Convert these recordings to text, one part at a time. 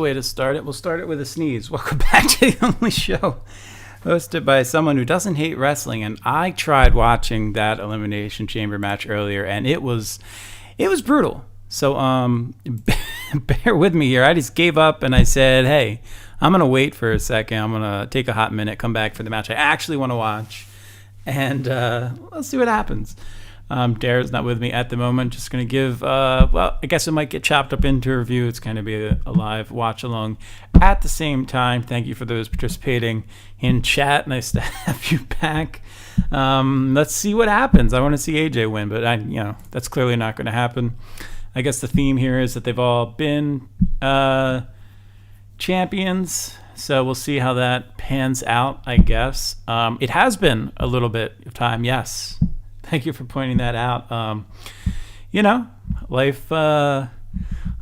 Way to start it. We'll start it with a sneeze. Welcome back to the only show hosted by someone who doesn't hate wrestling. And I tried watching that Elimination Chamber match earlier, and it was brutal. So bear with me here. I just gave up and I said, hey, I'm gonna wait for a second. I'm gonna take a hot minute, come back for the match I actually want to watch, and let's see what happens. Dara's not with me at the moment. Just going to give, I guess it might get chopped up into a review. It's going to be a live watch along at the same time. Thank you for those participating in chat. Nice to have you back. Let's see what happens. I want to see AJ win, but that's clearly not going to happen. I guess the theme here is that they've all been champions. So we'll see how that pans out, I guess. It has been a little bit of time, yes. Thank you for pointing that out.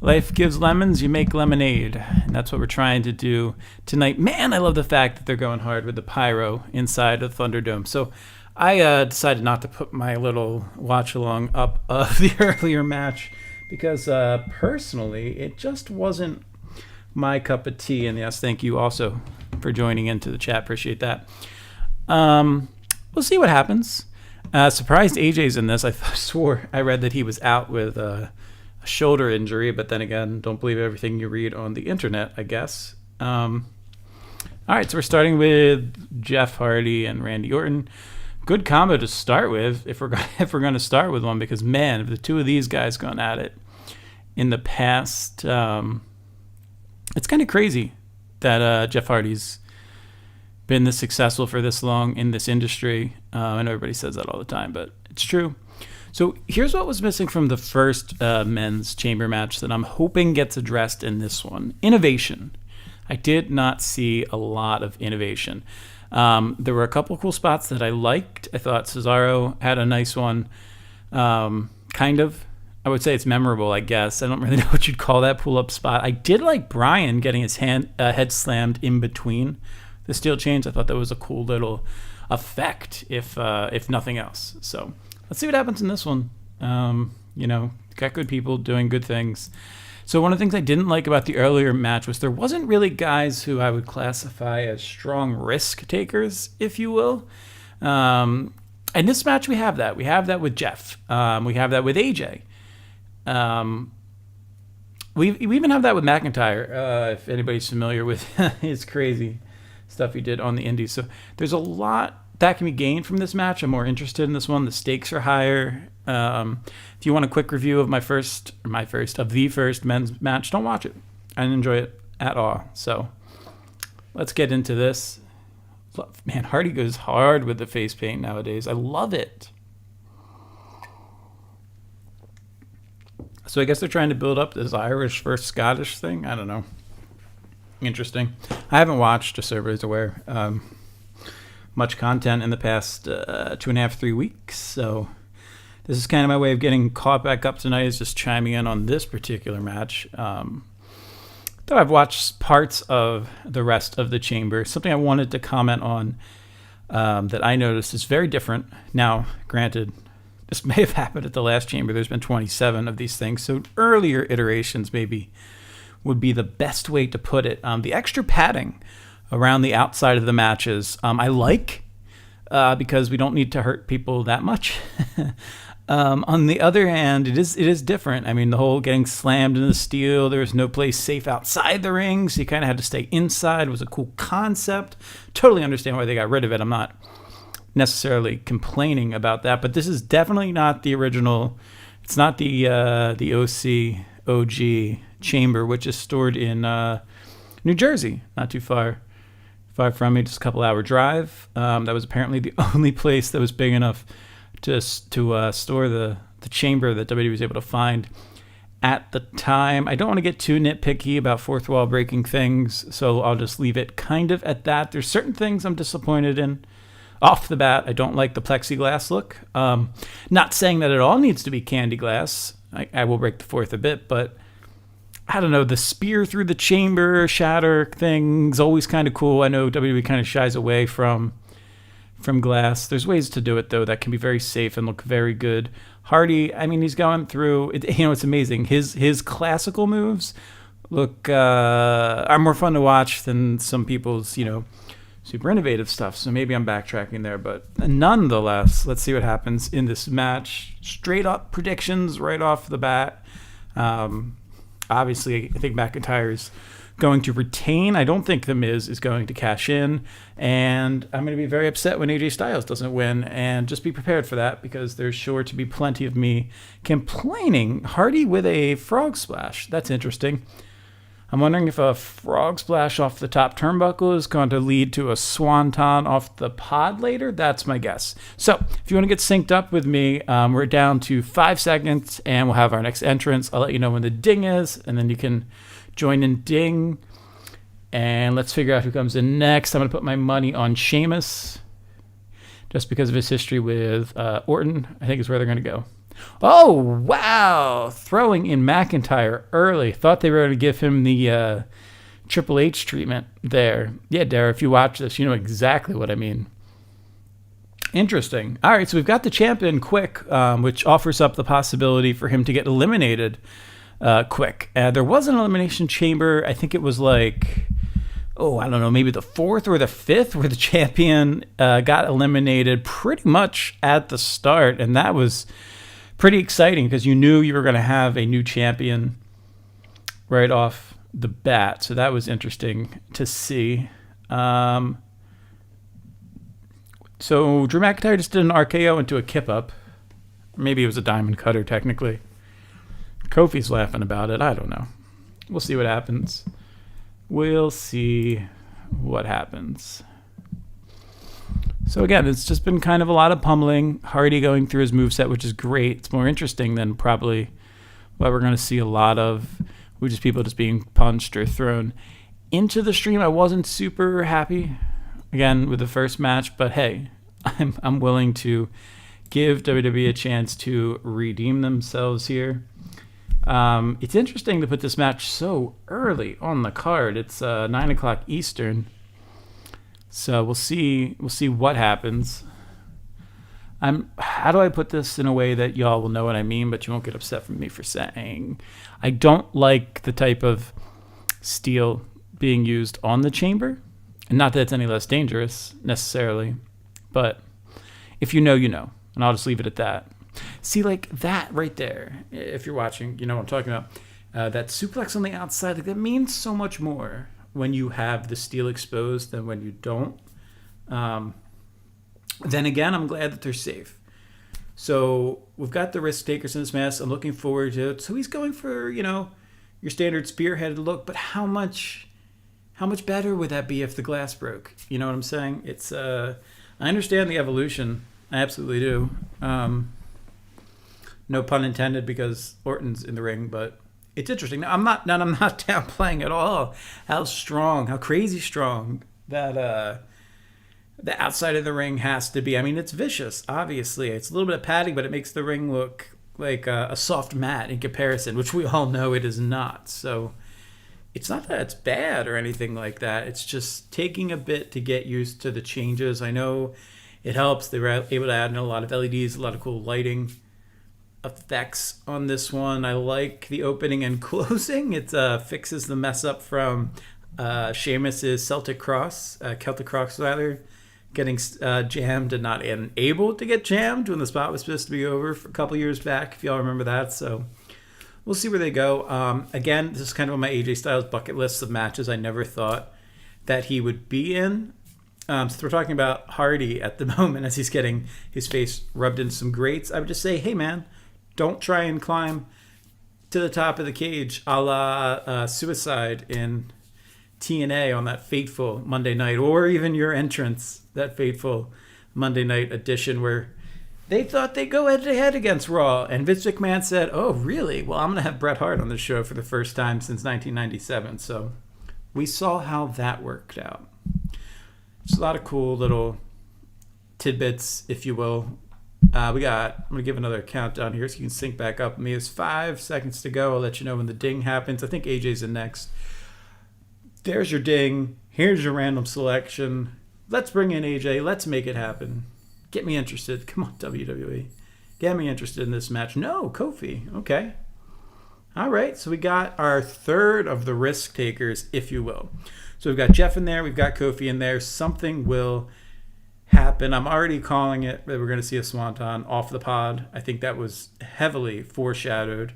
Life gives lemons, you make lemonade. And that's what we're trying to do tonight. Man, I love the fact that they're going hard with the pyro inside of Thunderdome. So I decided not to put my little watch along up of the earlier match because personally, it just wasn't my cup of tea. And yes, thank you also for joining into the chat. Appreciate that. We'll see what happens. Surprised AJ's in this. I swore I read that he was out with a shoulder injury, but then again, don't believe everything you read on the internet, I guess. All right, so we're starting with Jeff Hardy and Randy Orton. Good combo to start with, if we're going to start with one, because man, if the two of these guys gone at it in the past, it's kind of crazy that Jeff Hardy's been this successful for this long in this industry. I know everybody says that all the time, but it's true. So here's what was missing from the first men's chamber match that I'm hoping gets addressed in this one. Innovation. I did not see a lot of innovation. There were a couple cool spots that I liked. I thought Cesaro had a nice one. Kind of. I would say it's memorable, I guess. I don't really know what you'd call that pull-up spot. I did like Bryan getting his head slammed in between the steel chains. I thought that was a cool little effect, if nothing else. So let's see what happens in this one. Got good people doing good things. So one of the things I didn't like about the earlier match was there wasn't really guys who I would classify as strong risk takers, if you will. In this match, we have that. We have that with Jeff. We have that with AJ. We even have that with McIntyre, if anybody's familiar with his crazy stuff he did on the indies. So there's a lot that can be gained from this match. I'm more interested in this one. The stakes are higher. If you want a quick review of the first men's match, don't watch it. I didn't enjoy it at all. So let's get into this. Man, Hardy goes hard with the face paint nowadays. I love it. So I guess they're trying to build up this Irish versus Scottish thing. I don't know. Interesting. I haven't watched, just so everybody's aware, much content in the past 2.5, 3 weeks. So this is kind of my way of getting caught back up tonight, is just chiming in on this particular match. Though I've watched parts of the rest of the chamber. Something I wanted to comment on that I noticed is very different. Now, granted, this may have happened at the last chamber. There's been 27 of these things. So earlier iterations maybe would be the best way to put it. The extra padding around the outside of the matches, I like, because we don't need to hurt people that much. On the other hand, it is different. I mean, the whole getting slammed into the steel, there was no place safe outside the ring, so you kind of had to stay inside. It was a cool concept. Totally understand why they got rid of it. I'm not necessarily complaining about that, but this is definitely not the original. It's not the OG chamber, which is stored in New Jersey, not too far from me, just a couple hour drive. That was apparently the only place that was big enough to store the chamber that WWE was able to find at the time. I don't want to get too nitpicky about fourth wall breaking things, so I'll just leave it kind of at that. There's certain things I'm disappointed in. Off the bat, I don't like the plexiglass look. Not saying that it all needs to be candy glass. I will break the fourth a bit, but I don't know, the spear through the chamber shatter thing's always kind of cool. I know WWE kind of shies away from glass. There's ways to do it, though, that can be very safe and look very good. Hardy, I mean, he's going through, it's amazing. His classical moves are more fun to watch than some people's, super innovative stuff. So maybe I'm backtracking there, but nonetheless, let's see what happens in this match. Straight up predictions right off the bat. Obviously, I think McIntyre's going to retain. I don't think The Miz is going to cash in, and I'm going to be very upset when AJ Styles doesn't win, and just be prepared for that because there's sure to be plenty of me complaining. Hardy with a frog splash. That's interesting. I'm wondering if a frog splash off the top turnbuckle is going to lead to a swanton off the pod later. That's my guess. So if you want to get synced up with me, we're down to 5 seconds, and we'll have our next entrance. I'll let you know when the ding is, and then you can join in ding. And let's figure out who comes in next. I'm going to put my money on Sheamus just because of his history with Orton. I think is where they're going to go. Oh, wow. Throwing in McIntyre early. Thought they were going to give him the Triple H treatment there. Yeah, Dara, if you watch this, you know exactly what I mean. Interesting. All right, so we've got the champion quick, which offers up the possibility for him to get eliminated quick. There was an elimination chamber. I think it was like, I don't know, maybe the 4th or the 5th where the champion got eliminated pretty much at the start. And that was pretty exciting because you knew you were going to have a new champion right off the bat. So that was interesting to see. So Drew McIntyre just did an RKO into a kip up. Maybe it was a diamond cutter technically. Kofi's laughing about it. I don't know. We'll see what happens. So again, it's just been kind of a lot of pummeling. Hardy going through his moveset, which is great. It's more interesting than probably what we're going to see a lot of, which is people just being punched or thrown into the stream. I wasn't super happy, again, with the first match, but hey, I'm willing to give WWE a chance to redeem themselves here. It's interesting to put this match so early on the card. It's 9 o'clock Eastern. So we'll see what happens. How do I put this in a way that y'all will know what I mean, but you won't get upset with me for saying I don't like the type of steel being used on the chamber. And not that it's any less dangerous necessarily, but if you know, you know. And I'll just leave it at that. See, like that right there, if you're watching, you know what I'm talking about. That suplex on the outside, like that means so much more when you have the steel exposed than when you don't. Then again, I'm glad that they're safe. So we've got the risk takers in this mess. I'm looking forward to it. So he's going for, your standard spearheaded look, but how much better would that be if the glass broke? You know what I'm saying? It's I understand the evolution. I absolutely do. No pun intended because Orton's in the ring, but it's interesting. Now, I'm not downplaying at all how crazy strong that the outside of the ring has to be. I mean, it's vicious, obviously. It's a little bit of padding, but it makes the ring look like a soft mat in comparison, which we all know it is not. So it's not that it's bad or anything like that. It's just taking a bit to get used to the changes. I know it helps. They were able to add in a lot of LEDs, a lot of cool lighting effects on this one. I like the opening and closing. It fixes the mess up from Sheamus's Celtic Cross, Celtic Cross rather, getting jammed and not able to get jammed when the spot was supposed to be over for a couple years back, if y'all remember that. So we'll see where they go. Again, this is kind of on my AJ Styles bucket list of matches I never thought that he would be in. So we're talking about Hardy at the moment as he's getting his face rubbed in some grates. I would just say, hey man, don't try and climb to the top of the cage a la Suicide in TNA on that fateful Monday night, or even your entrance, that fateful Monday night edition where they thought they'd go head-to-head against Raw. And Vince McMahon said, oh, really? Well, I'm going to have Bret Hart on the show for the first time since 1997. So we saw how that worked out. It's a lot of cool little tidbits, if you will. I'm going to give another countdown here so you can sync back up with me. It's 5 seconds to go. I'll let you know when the ding happens. I think AJ's in next. There's your ding. Here's your random selection. Let's bring in AJ. Let's make it happen. Get me interested. Come on, WWE. Get me interested in this match. No, Kofi. Okay. All right, so we got our third of the risk takers, if you will. So we've got Jeff in there, we've got Kofi in there. Something will happen. I'm already calling it that we're going to see a swanton off the pod. I think that was heavily foreshadowed.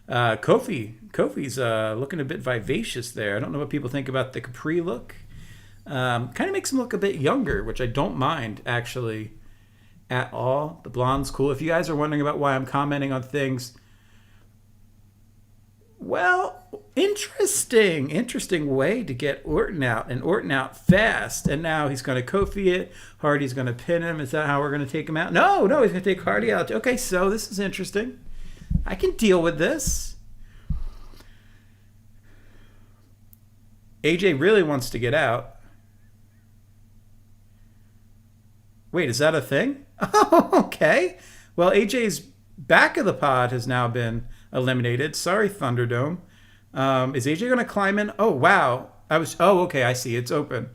Kofi's looking a bit vivacious there. I don't know what people think about the Capri look. Kind of makes him look a bit younger, which I don't mind actually at all. The blonde's cool. If you guys are wondering about why I'm commenting on things, well, interesting way to get Orton out, and Orton out fast. And now he's going to Kofi it. Hardy's going to pin him. Is that how we're going to take him out? No, he's going to take Hardy out. Okay, so this is interesting. I can deal with this. AJ really wants to get out. Wait, is that a thing? Oh, okay. Well, AJ's back of the pod has now been eliminated. Sorry, Thunderdome. Is AJ going to climb in? Oh, wow. Okay, I see. It's open.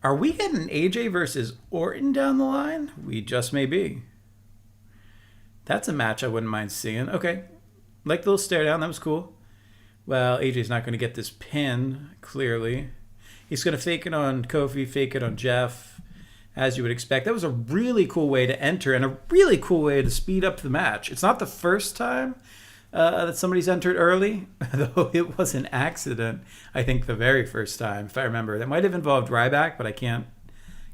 Are we getting AJ versus Orton down the line? We just may be. That's a match I wouldn't mind seeing. Okay. Like the little stare down. That was cool. Well, AJ's not going to get this pin, clearly. He's going to fake it on Kofi, fake it on Jeff, as you would expect. That was a really cool way to enter and a really cool way to speed up the match. It's not the first time that somebody's entered early, though it was an accident, I think, the very first time, if I remember. That might have involved Ryback, but I can't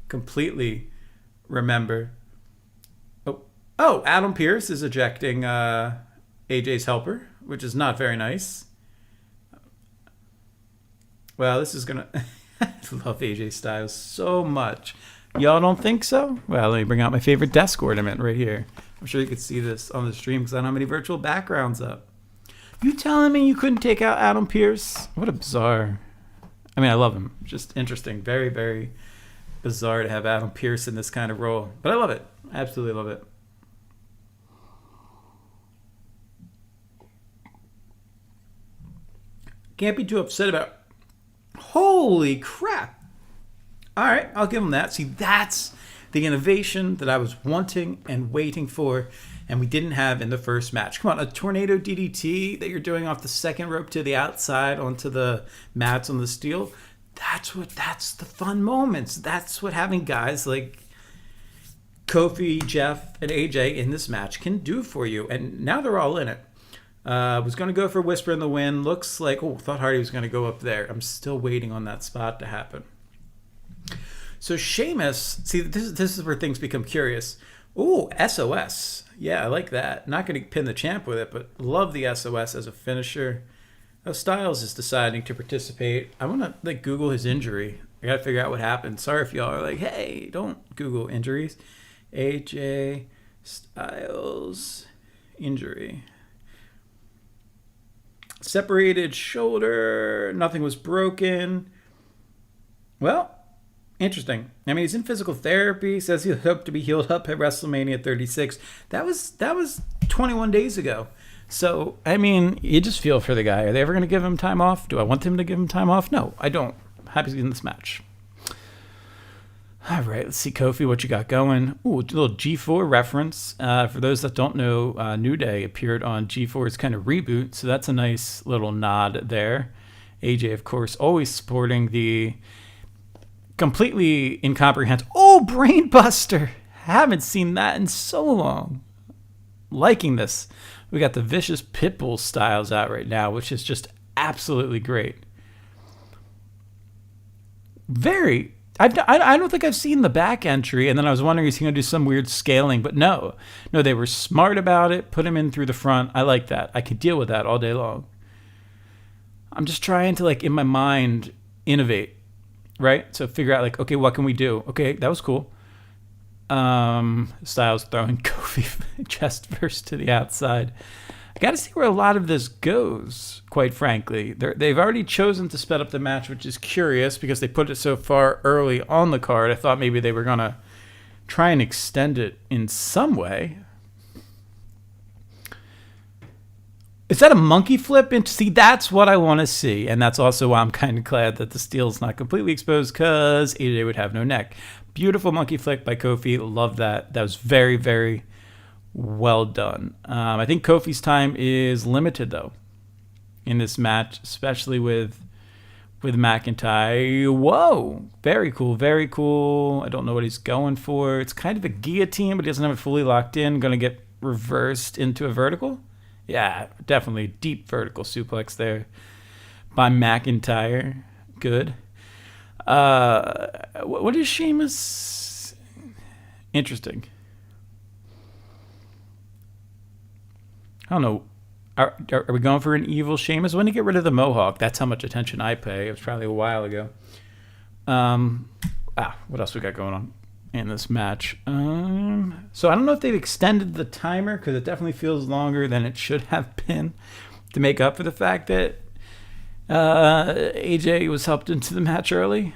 completely remember. Oh, Adam Pearce is ejecting AJ's helper, which is not very nice. Well, this is going to... I love AJ Styles so much. Y'all don't think so? Well, let me bring out my favorite desk ornament right here. I'm sure you could see this on the stream because I don't have any virtual backgrounds up. You telling me you couldn't take out Adam Pearce? What a bizarre... I mean, I love him. Just interesting. Very, very bizarre to have Adam Pearce in this kind of role. But I love it. I absolutely love it. Can't be too upset about... Holy crap. All right, I'll give him that. See, that's the innovation that I was wanting and waiting for, and we didn't have in the first match. Come on, a tornado DDT that you're doing off the second rope to the outside onto the mats on the steel. That's the fun moments. That's what having guys like Kofi, Jeff, and AJ in this match can do for you. And now they're all in it. Was going to go for Whisper in the Wind. Looks like, thought Hardy was going to go up there. I'm still waiting on that spot to happen. So Sheamus, see, this is where things become curious. Ooh, SOS. Yeah, I like that. Not going to pin the champ with it, but love the SOS as a finisher. Oh, Styles is deciding to participate. I want to Google his injury. I got to figure out what happened. Sorry if y'all are like, hey, don't Google injuries. AJ Styles injury. Separated shoulder. Nothing was broken. Well, interesting. I mean, he's in physical therapy. Says he'll hope to be healed up at WrestleMania 36. That was 21 days ago. So, I mean, you just feel for the guy. Are they ever going to give him time off? Do I want them to give him time off? No, I don't. I'm happy he's in this match. All right, let's see, Kofi, what you got going. Ooh, a little G4 reference. For those that don't know, New Day appeared on G4's kind of reboot, so that's a nice little nod there. AJ, of course, always sporting the completely incomprehensible... Oh, Brainbuster! Haven't seen that in so long. Liking this. We got the Vicious Pitbull styles out right now, which is just absolutely great. Very... I don't think I've seen the back entry, and then I was wondering, is he going to do some weird scaling? But no, they were smart about it, put him in through the front. I like that. I could deal with that all day long. I'm just trying to, in my mind, innovate, right? So figure out, okay, what can we do? Okay, that was cool. Styles throwing Kofi chest first to the outside. I got to see where a lot of this goes, quite frankly. They've already chosen to sped up the match, which is curious because they put it so far early on the card. I thought maybe they were going to try and extend it in some way. Is that a monkey flip? See, that's what I want to see. And that's also why I'm kind of glad that the steel's not completely exposed because AJ would have no neck. Beautiful monkey flick by Kofi. Love that. That was very, very Well done. I think Kofi's time is limited, though, in this match, especially with McIntyre. Whoa. Very cool. Very cool. I don't know what he's going for. It's kind of a guillotine, but he doesn't have it fully locked in. Going to get reversed into a vertical. Yeah, definitely deep vertical suplex there by McIntyre. Good. What is Sheamus? Interesting. I don't know. Are we going for an evil Sheamus? When you get rid of the mohawk, that's how much attention I pay. It was probably a while ago. What else we got going on in this match? So I don't know if they've extended the timer, because it definitely feels longer than it should have been, to make up for the fact that AJ was helped into the match early.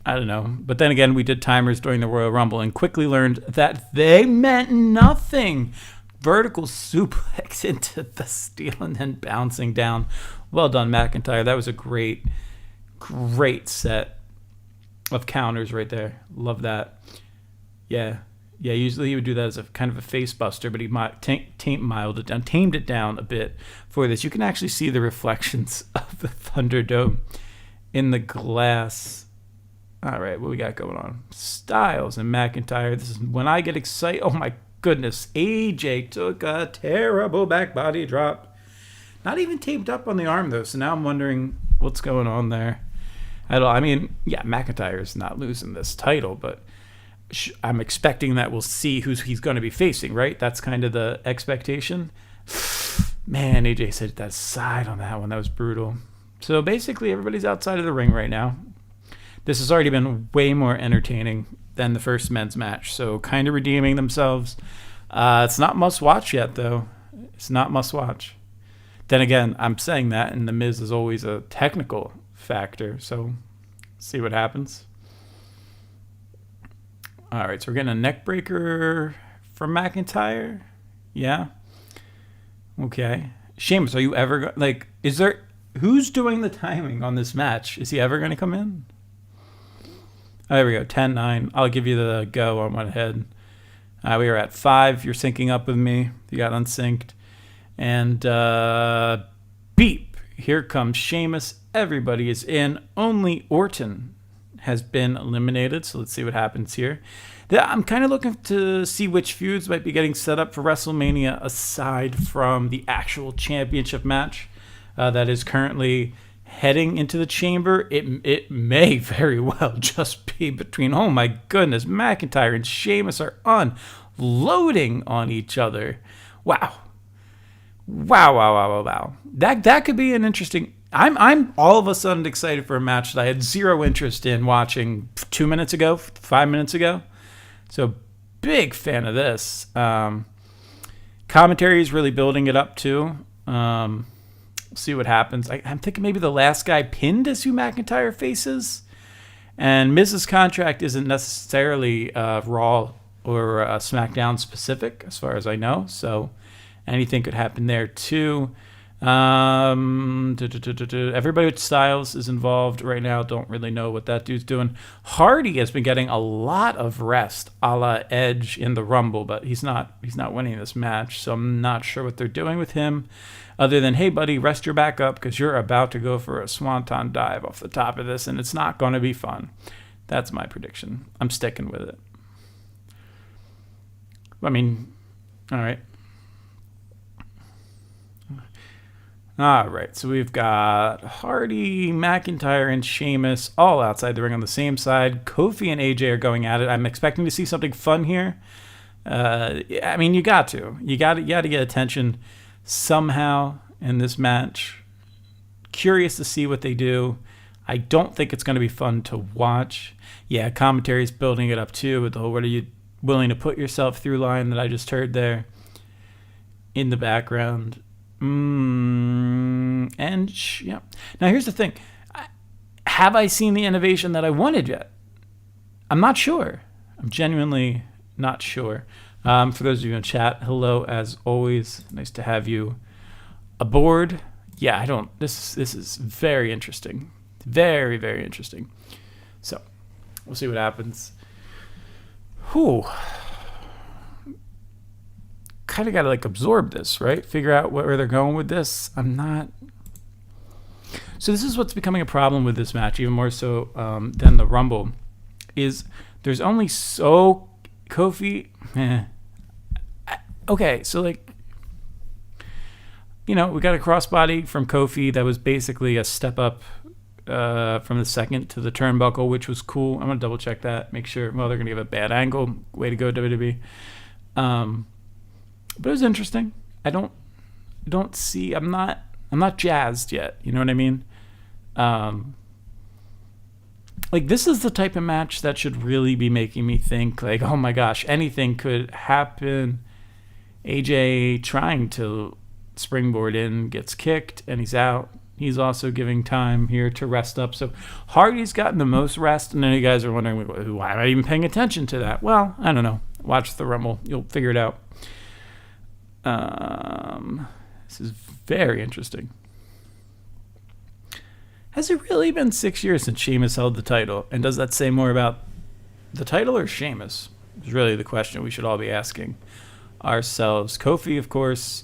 I don't know. But then again, we did timers during the Royal Rumble and quickly learned that they meant nothing. Vertical suplex into the steel and then bouncing down. Well done, McIntyre. That was a great set of counters right there. Love that. Yeah, usually he would do that as a kind of a face buster, but he tamed it down a bit for this. You can actually see the reflections of the Thunderdome in the glass. All right, what we got going on? Styles and McIntyre. This is when I get excited. Oh my goodness, AJ took a terrible back body drop. Not even taped up on the arm, though, so now I'm wondering what's going on there. I mean, McIntyre's not losing this title, but I'm expecting that we'll see who he's going to be facing, right? That's kind of the expectation. Man, AJ said that side on that one. That was brutal. So basically, everybody's outside of the ring right now. This has already been way more entertaining than the first men's match, so kind of redeeming themselves. It's not must-watch yet, though. It's not must-watch. Then again, I'm saying that, and The Miz is always a technical factor, so see what happens. All right, so we're getting a neck breaker from McIntyre. Yeah. Okay. Sheamus, are you ever who's doing the timing on this match? Is he ever going to come in? Oh, there we go, 10-9. I'll give you the go on one head. We are at 5. You're syncing up with me. You got unsynced. And beep. Here comes Sheamus. Everybody is in. Only Orton has been eliminated. So let's see what happens here. I'm kind of looking to see which feuds might be getting set up for WrestleMania aside from the actual championship match that is currently heading into the chamber. It may very well just be between, oh my goodness, McIntyre and Sheamus are unloading on each other. Wow. That could be an interesting. I'm all of a sudden excited for a match that I had zero interest in watching 2 minutes ago, 5 minutes ago. So big fan of this. Commentary is really building it up too. See what happens. I'm thinking maybe the last guy pinned is who McIntyre faces. And Miz's contract isn't necessarily Raw or SmackDown specific, as far as I know. So anything could happen there, too. Everybody with Styles is involved right now. Don't really know what that dude's doing. Hardy has been getting a lot of rest, a la Edge in the Rumble, but he's not winning this match. So I'm not sure what they're doing with him, other than, hey, buddy, rest your back up because you're about to go for a swanton dive off the top of this, and it's not going to be fun. That's my prediction. I'm sticking with it. I mean, all right. All right, so we've got Hardy, McIntyre, and Sheamus all outside the ring on the same side. Kofi and AJ are going at it. I'm expecting to see something fun here. I mean, you got to get attention somehow in this match. Curious to see what they do. I don't think it's going to be fun to watch. Yeah, commentary's building it up too with the whole "what are you willing to put yourself through" line that I just heard there in the background. Now here's the thing. Have I seen the innovation that I wanted yet? I'm not sure. I'm genuinely not sure. For those of you in chat, hello as always. Nice to have you aboard. Yeah, this is very interesting. Very, very interesting. So we'll see what happens. Whew. kind of got to like absorb this, right? Figure out where they're going with this. I'm not. So this is what's becoming a problem with this match, even more so than the Rumble, is there's only so Kofi. Okay, so like, we got a crossbody from Kofi that was basically a step up from the second to the turnbuckle, which was cool. I'm gonna double check that, make sure. Well, they're gonna give a bad angle. Way to go, WWE. But it was interesting. I don't see. I'm not jazzed yet. You know what I mean? Like, this is the type of match that should really be making me think, like, oh my gosh, anything could happen. AJ trying to springboard in, gets kicked, and he's out. He's also giving time here to rest up. So Hardy's gotten the most rest, and then you guys are wondering, why am I even paying attention to that? Well, I don't know. Watch the Rumble. You'll figure it out. This is very interesting. Has it really been 6 years since Sheamus held the title? And does that say more about the title or Sheamus? Is really the question we should all be asking ourselves. Kofi, of course,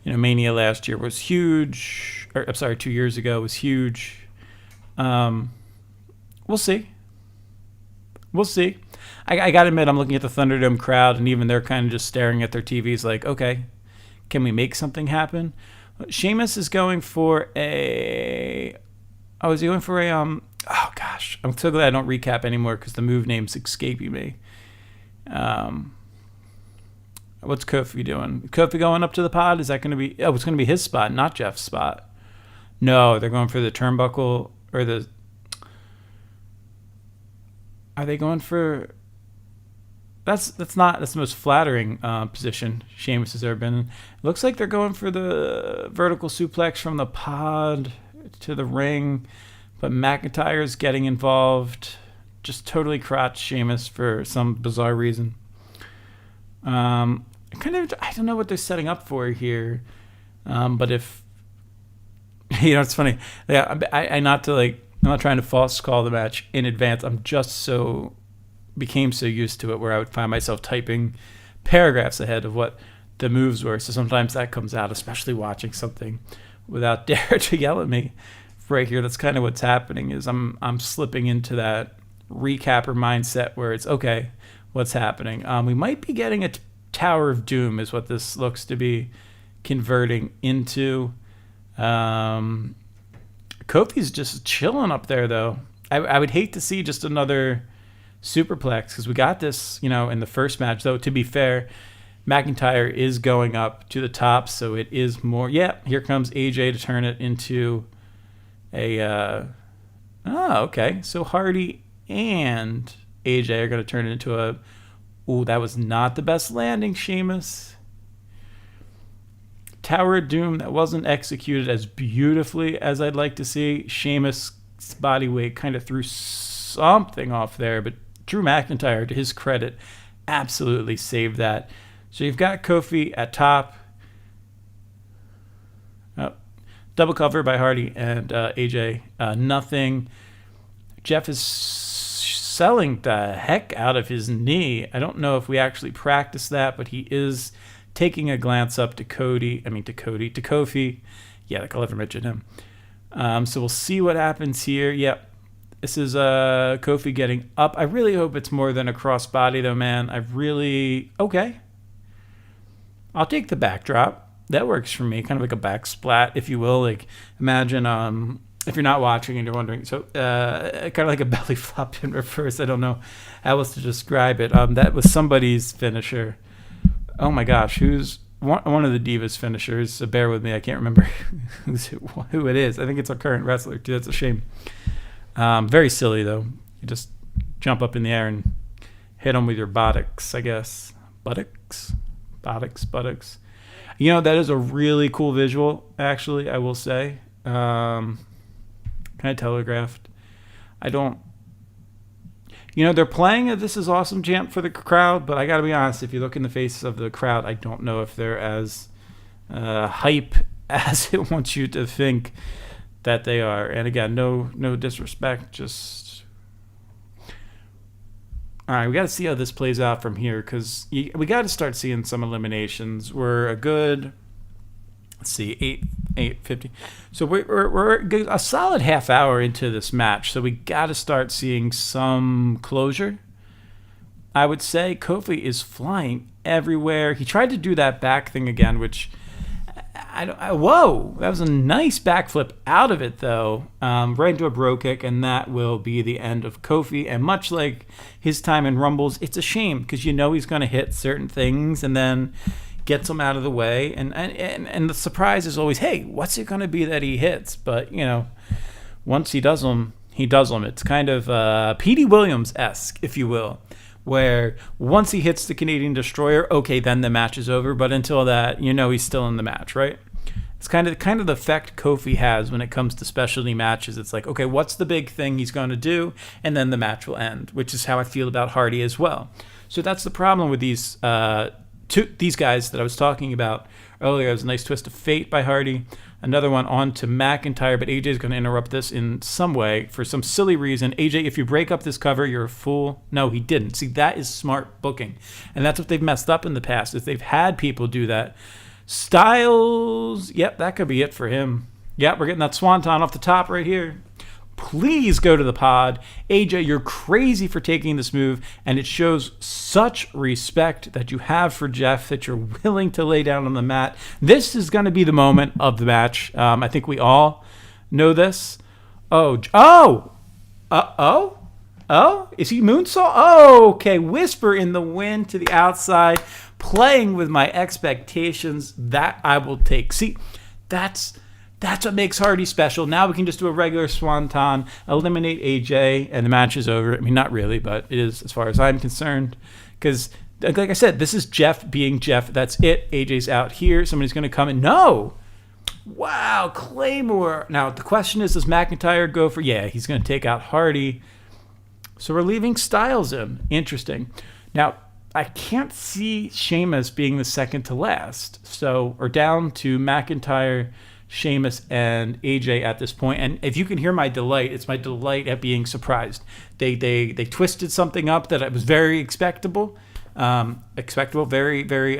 Mania last year was huge. Or, I'm sorry, 2 years ago was huge. We'll see. We'll see. I got to admit, I'm looking at the Thunderdome crowd, and even they're kind of just staring at their TVs like, okay, can we make something happen? Sheamus is going for a... Oh, is he going for a... Oh, gosh. I'm so glad I don't recap anymore because the move name's escaping me. What's Kofi doing? Kofi going up to the pod? Is that going to be... Oh, it's going to be his spot, not Jeff's spot. No, they're going for the turnbuckle or the... Are they going for... That's the most flattering position Sheamus has ever been in. It looks like they're going for the vertical suplex from the pod to the ring, but McIntyre's getting involved. Just totally crotch Sheamus for some bizarre reason. I don't know what they're setting up for here, but if it's funny. Yeah, I'm not trying to false call the match in advance. I'm just became so used to it where I would find myself typing paragraphs ahead of what the moves were. So sometimes that comes out, especially watching something without Dare to yell at me right here. That's kind of what's happening is I'm slipping into that recapper mindset where it's okay, what's happening? We might be getting a Tower of Doom is what this looks to be converting into. Kofi's just chilling up there though. I would hate to see just another superplex because we got this, in the first match. Though, to be fair, McIntyre is going up to the top, so it is more. Yeah, here comes AJ to turn it into a. Okay. So Hardy and AJ are going to turn it into a. Ooh, that was not the best landing, Sheamus. Tower of Doom that wasn't executed as beautifully as I'd like to see. Sheamus' body weight kind of threw something off there, but Drew McIntyre, to his credit, absolutely saved that. So you've got Kofi at top. Oh, double cover by Hardy and AJ. Nothing. Jeff is selling the heck out of his knee. I don't know if we actually practiced that, but he is taking a glance up to Kofi. Yeah, like I'll ever mention him. So we'll see what happens here. Yep. This is Kofi getting up. I really hope it's more than a crossbody, though, man. Okay. I'll take the backdrop. That works for me. Kind of like a back splat, if you will. Like, imagine if you're not watching and you're wondering. So, kind of like a belly flop in reverse. I don't know how else to describe it. That was somebody's finisher. Oh, my gosh. Who's one of the Divas finishers? So bear with me. I can't remember who it is. I think it's a current wrestler, too. That's a shame. Very silly, though. You just jump up in the air and hit them with your buttocks, I guess. Buttocks. That is a really cool visual, actually, I will say. Kind of telegraphed. They're playing a This Is Awesome chant for the crowd, but I got to be honest, if you look in the faces of the crowd, I don't know if they're as hype as it wants you to think that they are. And again, no disrespect, just All right, we got to see how this plays out from here because we got to start seeing some eliminations. We're a good, let's see, 8:50. So we're a solid half hour into this match. So we got to start seeing some closure. I would say Kofi is flying everywhere. He tried to do that back thing again, which whoa, that was a nice backflip out of it though, right into a bro kick, and that will be the end of Kofi. And much like his time in Rumbles, it's a shame because you know he's going to hit certain things and then gets them out of the way. And the surprise is always, hey, what's it going to be that he hits? But you know, once he does them, he does them. It's kind of Petey Williams-esque, if you will, where once he hits the Canadian Destroyer, okay, then the match is over. But until that, you know he's still in the match, right? It's kind of the effect Kofi has when it comes to specialty matches. It's like, okay, what's the big thing he's going to do? And then the match will end, which is how I feel about Hardy as well. So that's the problem with these guys that I was talking about earlier. It was a nice twist of fate by Hardy. Another one on to McIntyre, but AJ is going to interrupt this in some way for some silly reason. AJ, if you break up this cover, you're a fool. No, he didn't. See, that is smart booking. And that's what they've messed up in the past, is they've had people do that. Styles, yep, that could be it for him. Yep, we're getting that swanton off the top right here. Please go to the pod. AJ, you're crazy for taking this move, and it shows such respect that you have for Jeff that you're willing to lay down on the mat. This is going to be the moment of the match. I think we all know this. Oh, is he moonsault? Oh, okay. Whisper in the wind to the outside, playing with my expectations. That I will take. See, that's what makes Hardy special. Now we can just do a regular swanton, eliminate AJ, and the match is over. I mean, not really, but it is as far as I'm concerned. Because, like I said, this is Jeff being Jeff. That's it. AJ's out here. Somebody's going to come in. No! Wow, Claymore. Now, the question is, does McIntyre go for... Yeah, he's going to take out Hardy. So we're leaving Styles in. Interesting. Now, I can't see Sheamus being the second to last. So we're down to McIntyre, Sheamus, and AJ at this point. And if you can hear my delight, it's my delight at being surprised. They twisted something up that it was very expectable, very, very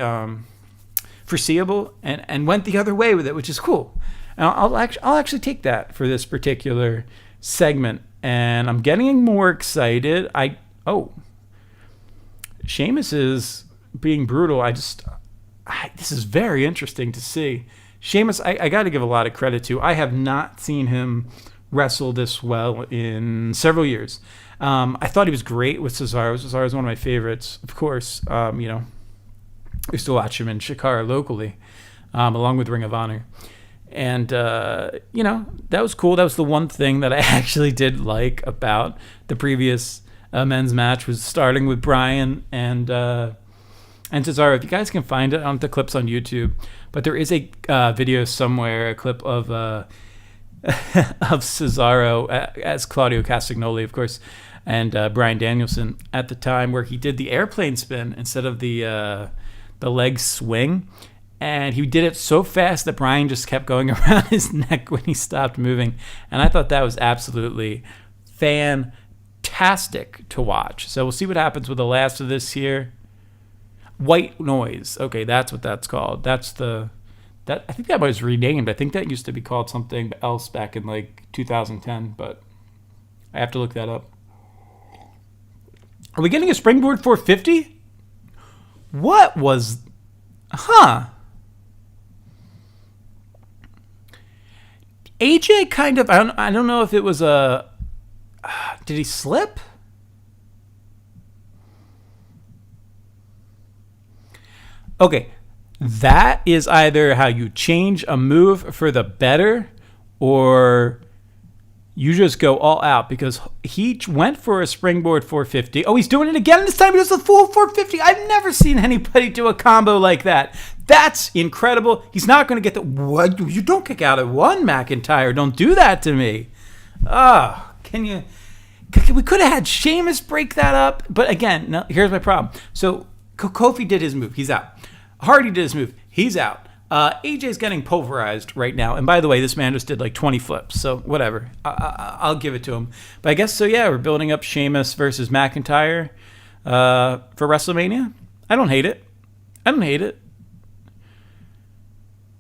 foreseeable, and went the other way with it, which is cool. And I'll actually take that for this particular segment. And I'm getting more excited. Sheamus is being brutal. This is very interesting to see. Sheamus, I got to give a lot of credit to. I have not seen him wrestle this well in several years. I thought he was great with Cesaro. Cesaro is one of my favorites, of course. I used to watch him in Shikara locally, along with Ring of Honor. And, that was cool. That was the one thing that I actually did like about the previous men's match, was starting with Bryan and Cesaro. If you guys can find it, I don't have the clips on YouTube, but there is a video somewhere, a clip of Cesaro as Claudio Castagnoli, of course, and Bryan Danielson at the time, where he did the airplane spin instead of the leg swing. And he did it so fast that Bryan just kept going around his neck when he stopped moving. And I thought that was absolutely fantastic to watch. So we'll see what happens with the last of this here. White noise. Okay, that's what that's called. I think that was renamed. I think that used to be called something else back in like 2010, but I have to look that up. Are we getting a springboard 450? What was... AJ kind of... I don't know if it was a... did he slip? Okay, that is either how you change a move for the better, or you just go all out, because he went for a springboard 450. Oh, he's doing it again. This time he does the full 450. I've never seen anybody do a combo like that. That's incredible. He's not going to get the... What? You don't kick out at one, McIntyre. Don't do that to me. Can you... We could have had Sheamus break that up. But again, no, here's my problem. So Kofi did his move. He's out. Hardy did his move. He's out. AJ's getting pulverized right now. And by the way, this man just did like 20 flips. So whatever. I'll give it to him. But I guess so, yeah, we're building up Sheamus versus McIntyre. for WrestleMania. I don't hate it.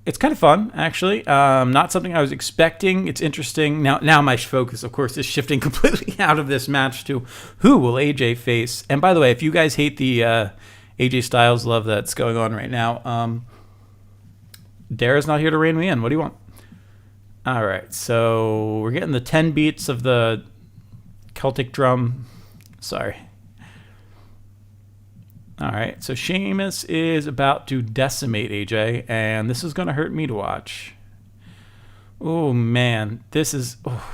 It's kind of fun, actually. Not something I was expecting. It's interesting. Now my focus, of course, is shifting completely out of this match to who will AJ face. And by the way, if you guys hate the AJ Styles love that's going on right now, Dara's not here to rein me in. What do you want? All right, so we're getting the 10 beats of the Celtic drum. Sorry. All right, so Sheamus is about to decimate AJ, and this is going to hurt me to watch. Oh, man. This is... Oh.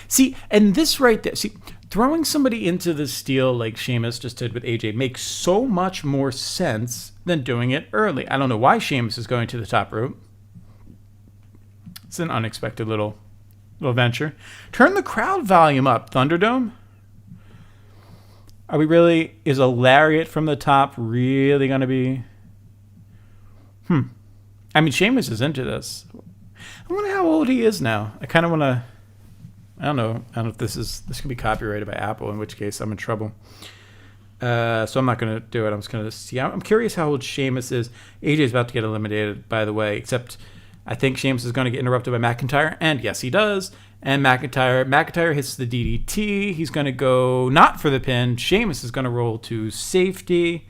See, and this right there... See, throwing somebody into the steel like Sheamus just did with AJ makes so much more sense than doing it early. I don't know why Sheamus is going to the top rope. It's an unexpected little venture. Turn the crowd volume up, Thunderdome. Are we really... Is a lariat from the top really going to be... I mean, Sheamus is into this. I wonder how old he is now. I kind of want to... I don't know if this can be copyrighted by Apple, in which case I'm in trouble. So I'm not going to do it. I'm just going to see. I'm curious how old Sheamus is. AJ is about to get eliminated, by the way, except I think Sheamus is going to get interrupted by McIntyre, and yes, he does. And McIntyre hits the DDT. He's going to go not for the pin. Sheamus is going to roll to safety.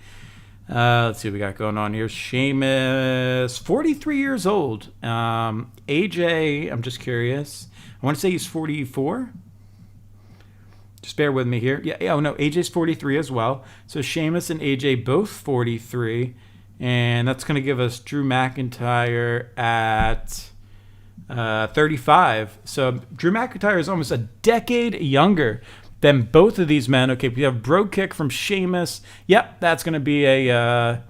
Let's see what we got going on here. Sheamus, 43 years old. AJ, I'm just curious. I want to say he's 44. Just bear with me here. Oh no, AJ's 43 as well. So Sheamus and AJ both 43. And that's going to give us Drew McIntyre at 35. So Drew McIntyre is almost a decade younger than both of these men. Okay, we have Bro Kick from Sheamus. Yep, that's going to be a...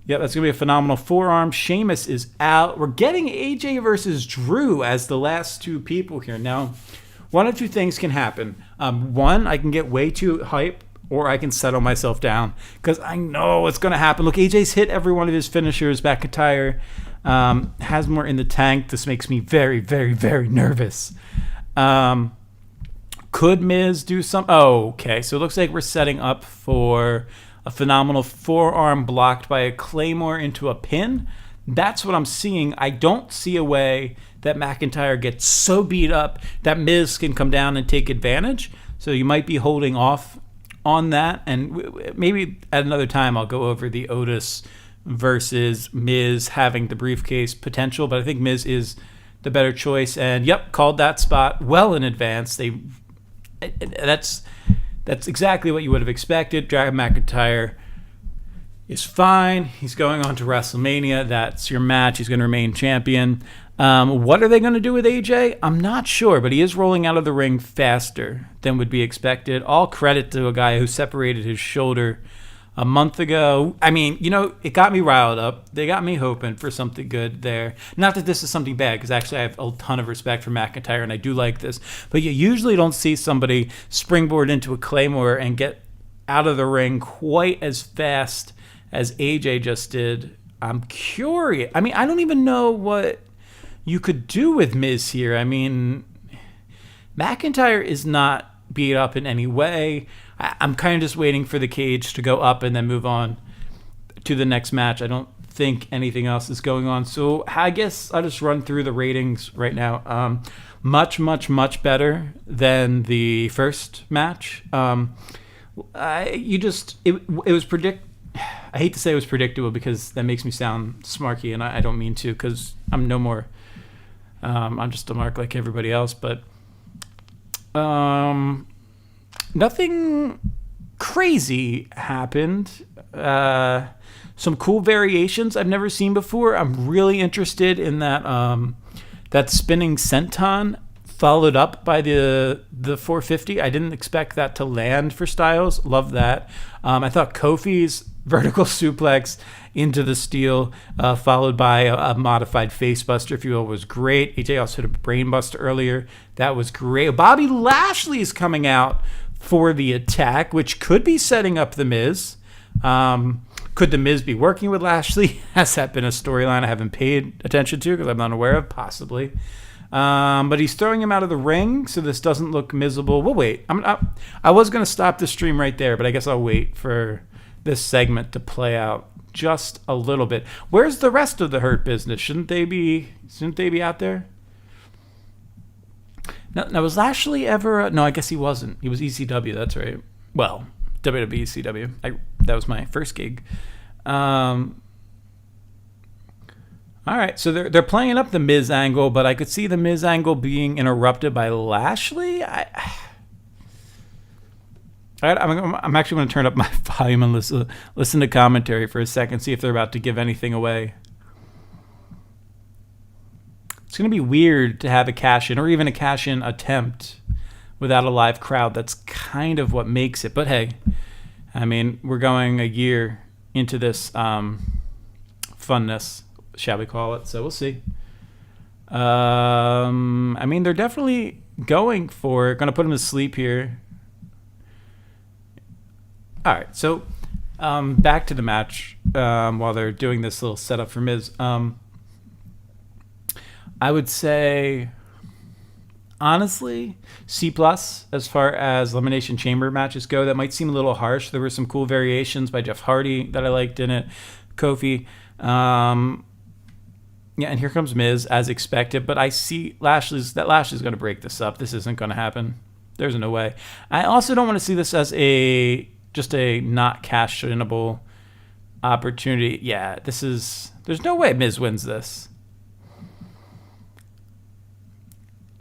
Yep, that's going to be a phenomenal forearm. Sheamus is out. We're getting AJ versus Drew as the last two people here. Now, one of two things can happen. One, I can get way too hype, or I can settle myself down because I know what's going to happen. Look, AJ's hit every one of his finishers. McIntyre has more in the tank. This makes me very, very, very nervous. Could Miz do some? Oh, okay. So it looks like we're setting up for a phenomenal forearm blocked by a Claymore into a pin. That's what I'm seeing. I don't see a way that McIntyre gets so beat up that Miz can come down and take advantage. So you might be holding off on that. And maybe at another time I'll go over the Otis versus Miz having the briefcase potential. But I think Miz is the better choice. And yep, called that spot well in advance. That's exactly what you would have expected. Drew McIntyre is fine. He's going on to WrestleMania. That's your match. He's going to remain champion. What are they going to do with AJ? I'm not sure, but he is rolling out of the ring faster than would be expected. All credit to a guy who separated his shoulder a month ago. I mean, it got me riled up. They got me hoping for something good there. Not that this is something bad, because actually I have a ton of respect for McIntyre, and I do like this. But you usually don't see somebody springboard into a Claymore and get out of the ring quite as fast as AJ just did. I'm curious. I mean, I don't even know what you could do with Miz here. I mean, McIntyre is not beat up in any way. I'm kind of just waiting for the cage to go up and then move on to the next match. I don't think anything else is going on. So I guess I'll just run through the ratings right now. Much, much, much better than the first match. It was I hate to say it was predictable because that makes me sound smarky, and I don't mean to, because I'm no more. I'm just a mark like everybody else, but nothing crazy happened. Some cool variations I've never seen before. I'm really interested in that spinning senton followed up by the 450. I didn't expect that to land for Styles. Love that. I thought Kofi's vertical suplex into the steel, followed by a modified facebuster, if you will, was great. AJ also hit a brainbuster earlier. That was great. Bobby Lashley is coming out for the attack, which could be setting up The Miz. Could The Miz be working with Lashley? Has that been a storyline I haven't paid attention to because I'm not aware of? Possibly. But he's throwing him out of the ring, so this doesn't look miserable. We'll wait. I was going to stop the stream right there, but I guess I'll wait for this segment to play out just a little bit. Where's the rest of the Hurt Business? Shouldn't they be out there? Now was Lashley ever? No, I guess he wasn't. He was ECW. That's right. Well, WWE ECW. That was my first gig. All right, so they're playing up the Miz angle, but I could see the Miz angle being interrupted by Lashley. I'm actually going to turn up my volume and listen to commentary for a second, see if they're about to give anything away. It's going to be weird to have a cash-in or even a cash-in attempt without a live crowd. That's kind of what makes it. But hey, I mean, we're going a year into this funness, shall we call it? So we'll see. I mean, they're definitely going to put him to sleep here. All right, so back to the match while they're doing this little setup for Miz. I would say, honestly, C+ as far as Elimination Chamber matches go. That might seem a little harsh. There were some cool variations by Jeff Hardy that I liked in it. Kofi. Yeah, and here comes Miz as expected. But I see Lashley's going to break this up. This isn't going to happen. There's no way. I also don't want to see this as just a not cash-inable opportunity. Yeah, there's no way Miz wins this.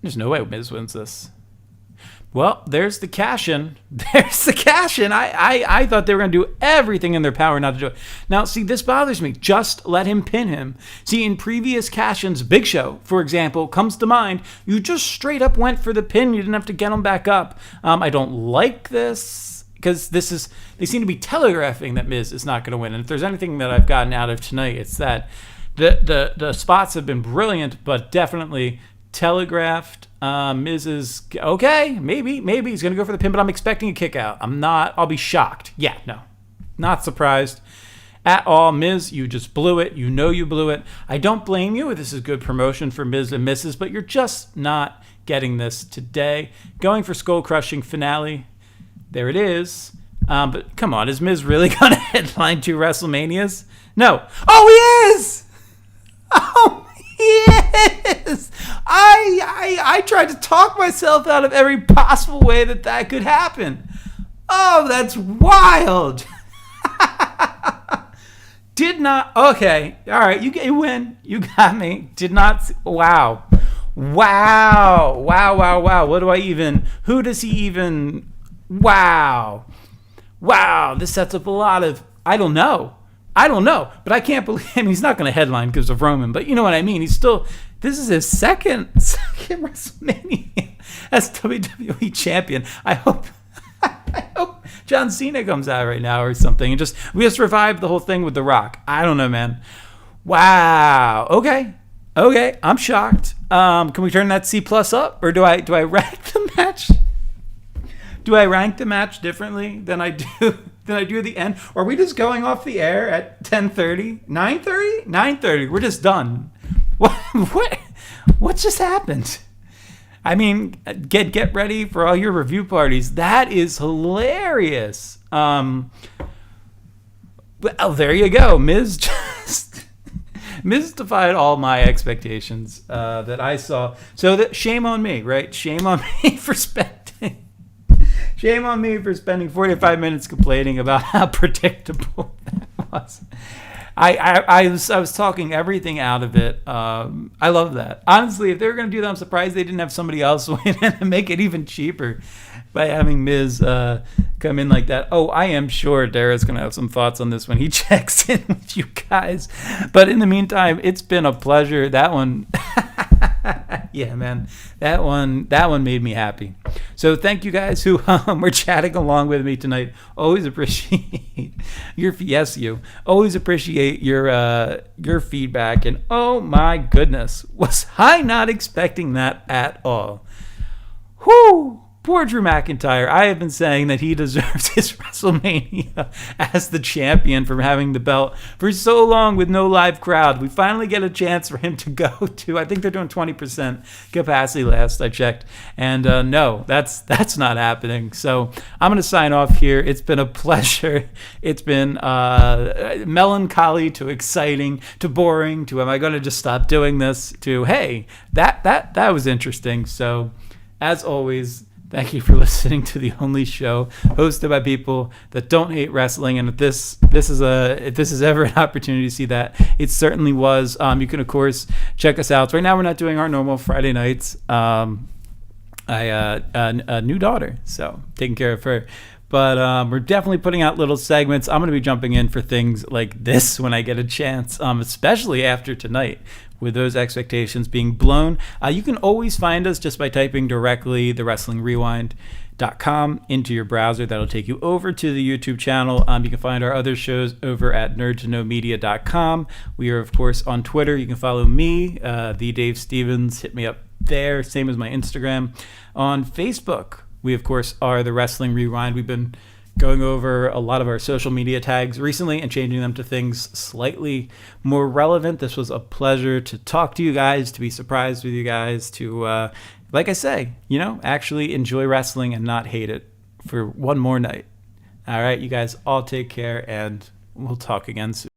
There's no way Miz wins this. Well, there's the cash-in. There's the cash-in. I thought they were going to do everything in their power not to do it. Now, see, this bothers me. Just let him pin him. See, in previous cash-ins, Big Show, for example, comes to mind. You just straight up went for the pin. You didn't have to get him back up. I don't like this because they seem to be telegraphing that Miz is not going to win. And if there's anything that I've gotten out of tonight, it's that the spots have been brilliant, but definitely telegraphed. Miz is okay. Maybe he's gonna go for the pin, but I'm expecting a kick out. I'll be shocked. Yeah, no, not surprised at all. Miz, you just blew it. You know you blew it. I don't blame you. This is good promotion for Miz and Mrs., but you're just not getting this today. Going for skull crushing finale. There it is. But come on, is Miz really gonna headline 2 WrestleManias? No. Oh, he is. Oh. Yes, I tried to talk myself out of every possible way that could happen. Oh, that's wild. Did not. Okay. All right. You win. You got me. Did not. Wow. What do I even? Who does he even? Wow. This sets up a lot of. I don't know, but I can't believe he's not going to headline because of Roman. But you know what I mean? This is his second WrestleMania as WWE champion. I hope John Cena comes out right now or something and we just revived the whole thing with The Rock. I don't know, man. Wow. Okay. I'm shocked. Can we turn that C+ up, or do I rank the match? Do I rank the match differently than I do? Did I do the end? Or are we just going off the air at 10:30? 9:30? 9:30. We're just done. What just happened? I mean, get ready for all your review parties. That is hilarious. Well, there you go. Miz defied all my expectations that I saw. So shame on me, right? Shame on me for Shame on me for spending 45 minutes complaining about how predictable that was. I was talking everything out of it. I love that. Honestly, if they were going to do that, I'm surprised they didn't have somebody else win and make it even cheaper by having Miz come in like that. Oh, I am sure Dara's going to have some thoughts on this when he checks in with you guys. But in the meantime, it's been a pleasure. That one... Yeah, man, that one made me happy. So thank you guys who were chatting along with me tonight. Always appreciate always appreciate your feedback. And oh my goodness, was I not expecting that at all? Whoo! Poor Drew McIntyre. I have been saying that he deserves his WrestleMania as the champion for having the belt for so long with no live crowd. We finally get a chance for him to go to, I think they're doing 20% capacity last I checked. And no, that's not happening. So I'm going to sign off here. It's been a pleasure. It's been melancholy to exciting to boring to am I going to just stop doing this to, hey, that was interesting. So as always, thank you for listening to the only show hosted by people that don't hate wrestling. And if this is ever an opportunity to see that, it certainly was. You can of course check us out. Right now we're not doing our normal Friday nights. A new daughter, so taking care of her. But we're definitely putting out little segments. I'm going to be jumping in for things like this when I get a chance, especially after tonight, with those expectations being blown. You can always find us just by typing directly thewrestlingrewind.com into your browser. That'll take you over to the YouTube channel. You can find our other shows over at nerdtoknowmedia.com. We are, of course, on Twitter. You can follow me, the Dave Stevens. Hit me up there. Same as my Instagram. On Facebook, we, of course, are The Wrestling Rewind. We've been going over a lot of our social media tags recently and changing them to things slightly more relevant. This was a pleasure to talk to you guys, to be surprised with you guys, to, like I say, actually enjoy wrestling and not hate it for one more night. All right, you guys all take care, and we'll talk again soon.